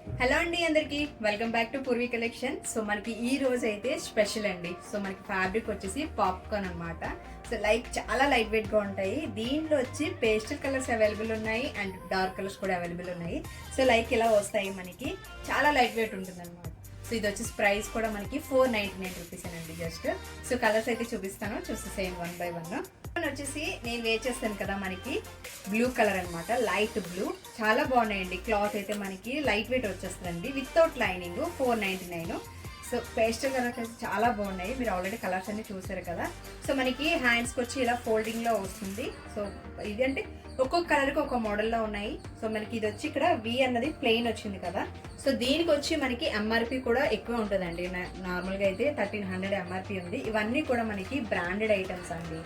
Hello అండి, అందరికి welcome back to Purvi collection. So మనకి ఈ రోజు అయితే స్పెషల్ అండి. సో మనకి ఫ్యాబ్రిక్ వచ్చేసి పాప్కార్న్ అన్నమాట. సో చాలా లైట్ వెయిట్ గా ఉంటాయి. దీంట్లో వచ్చి పేస్టల్ కలర్స్ అవైలబుల్ ఉన్నాయి అండ్ డార్క్ కలర్స్ కూడా అవైలబుల్ ఉన్నాయి. సో ఇలా వస్తాయి, మనకి చాలా లైట్ వెయిట్ ఉంటుంది అనమాట. సో ఇది వచ్చేసి ప్రైస్ కూడా మనకి 499 రూపీస్ అండి జస్ట్. సో కలర్స్ అయితే చూపిస్తాను, చూసేసేయండి వన్ బై వన్. వచ్చేసి నేను వేర్ చేస్తాను కదా, మనకి బ్లూ కలర్ అనమాట, లైట్ బ్లూ. చాలా బాగున్నాయండి. క్లాత్ అయితే మనకి లైట్ వెయిట్ వచ్చేస్తుందండి, without lining. 499. So pastel colours అయితే చాలా బాగున్నాయి. మీరు ఆల్రెడీ కలర్స్ అన్ని చూసారు కదా. సో మనకి హ్యాండ్స్కి వచ్చి ఇలా ఫోల్డింగ్ లో వస్తుంది. సో ఇది అంటే ఒక్కొక్క కలర్కి ఒక మోడల్లో ఉన్నాయి. సో మనకి ఇది వచ్చి ఇక్కడ వి అన్నది ప్లెయిన్ వచ్చింది కదా. సో దీనికి వచ్చి మనకి ఎంఆర్పి కూడా ఎక్కువ ఉంటుందండి. నార్మల్గా అయితే 1300 ఎంఆర్పి ఉంది. ఇవన్నీ కూడా మనకి బ్రాండెడ్ ఐటమ్స్ అండి.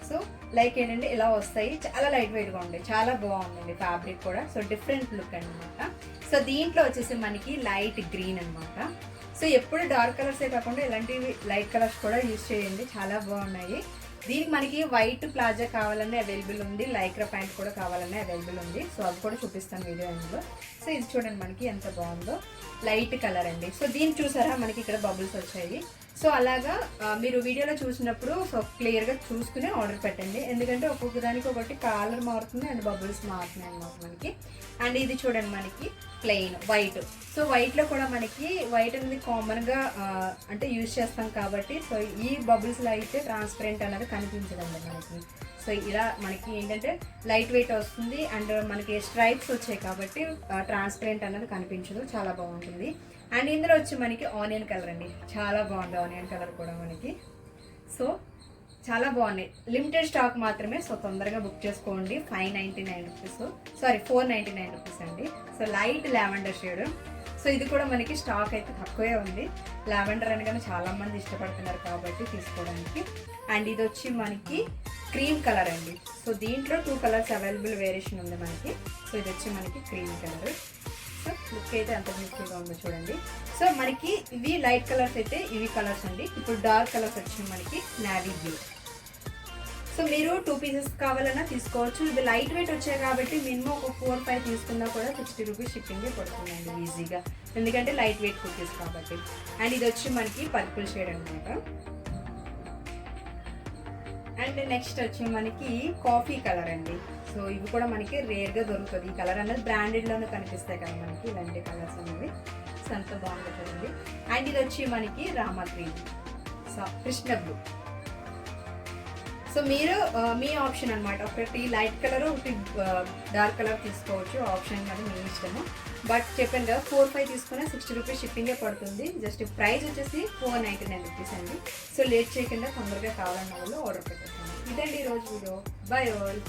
సో ఏంటంటే ఇలా వస్తాయి, చాలా లైట్ వెయిట్ గా ఉంటాయి, చాలా బాగుందండి ఫ్యాబ్రిక్ కూడా. సో డిఫరెంట్ లుక్ అనమాట. సో దీంట్లో వచ్చేసి మనకి లైట్ గ్రీన్ అనమాట. సో ఎప్పుడు డార్క్ కలర్సే కాకుండా ఇలాంటివి లైట్ కలర్స్ కూడా యూజ్ చేయండి, చాలా బాగున్నాయి. దీనికి మనకి వైట్ ప్లాజా కావాలనే అవైలబుల్ ఉంది, లైక్రా ప్యాంట్ కూడా కావాలనే అవైలబుల్ ఉంది. సో అది కూడా చూపిస్తాను వీడియో అందులో. సో ఇది చూడండి మనకి ఎంత బాగుందో, లైట్ కలర్ అండి. సో దీన్ని చూసారా, మనకి ఇక్కడ బబుల్స్ వచ్చాయి. సో అలాగా మీరు వీడియోలో చూసినప్పుడు సో క్లియర్గా చూసుకుని ఆర్డర్ పెట్టండి, ఎందుకంటే ఒక్కొక్క దానికి ఒకటి కలర్ మారుతుంది అండ్ బబుల్స్ మారుతున్నాయి అన్నమాట మనకి. అండ్ ఇది చూడండి మనకి ప్లెయిన్ వైట్. సో వైట్లో కూడా మనకి వైట్ అనేది కామన్గా అంటే యూజ్ చేస్తాం కాబట్టి, సో ఈ బబుల్స్లో అయితే ట్రాన్స్పరెంట్ అనేది కనిపించదండి మనకి. సో ఇలా మనకి ఏంటంటే లైట్ వెయిట్ వస్తుంది అండ్ మనకి స్ట్రైప్స్ వచ్చాయి కాబట్టి ట్రాన్స్పరెంట్ అనేది కనిపించదు, చాలా బాగుంటుంది. అండ్ ఇందులో వచ్చి మనకి ఆనియన్ కలర్ అండి, చాలా బాగుంది ఆనియన్ కలర్ కూడా మనకి. సో చాలా బాగున్నాయి, లిమిటెడ్ స్టాక్ మాత్రమే. సో తొందరగా బుక్ చేసుకోండి. 599 రూపీస్, సారీ 499 రూపీస్ అండి. So light lavender shade. So ఇది కూడా మనకి స్టాక్ అయితే తక్కువే ఉంది. లావెండర్ అనగానే చాలా మంది ఇష్టపడుతున్నారు కాబట్టి తీసుకోవడానికి. అండ్ ఇది వచ్చి మనకి క్రీమ్ కలర్ అండి. సో దీంట్లో 2 కలర్స్ అవైలబుల్ వేరియేషన్ ఉంది మనకి. సో ఇది వచ్చి మనకి క్రీమ్ కలర్. సో లుక్ అయితే ఎంత బ్యూటిఫుల్గా ఉందో చూడండి. సో మనకి ఇవి లైట్ కలర్స్ అయితే ఇవి కలర్స్ అండి. ఇప్పుడు డార్క్ కలర్స్ వచ్చి మనకి నావీ బ్లూ. సో మీరు 2 పీసెస్ కావాలన్నా తీసుకోవచ్చు. ఇవి లైట్ వెయిట్ వచ్చాయి కాబట్టి మినిమం ఒక 4-5 తీసుకున్నా కూడా 60 రూపీస్ షిప్పింగ్ పడుతుందండి ఈజీగా, ఎందుకంటే లైట్ వెయిట్ కుర్తీస్ కాబట్టి. అండ్ ఇది వచ్చి మనకి పర్పుల్ షేడ్ అనమాట. అండ్ నెక్స్ట్ వచ్చి మనకి కాఫీ కలర్ అండి. సో ఇవి కూడా మనకి రేర్గా దొరుకుతుంది. ఈ కలర్ అనేది బ్రాండెడ్లోనే కనిపిస్తాయి కదా మనకి ఇలాంటి కలర్స్ అనేవి. సో అంత బాగుంటుంది. అండ్ ఇది వచ్చి మనకి Rama green, so Krishna blue. So మీరు మీ ఆప్షన్ అనమాట, ఒకటి లైట్ కలర్ ఒకటి డార్క్ కలర్ తీసుకోవచ్చు, ఆప్షన్ అది మీ ఇష్టము. బట్ చెప్పాను కదా 4-5 తీసుకున్నా 60 రూపీస్ షిప్పింగే పడుతుంది. జస్ట్ ప్రైస్ వచ్చేసి 499 రూపీస్ అండి. సో లేట్ చేయకుండా తొందరగా కావాలన్న వాళ్ళు ఆర్డర్ పెట్టేస్తాను. ఇదండి ఈరోజు వీడియో. By all.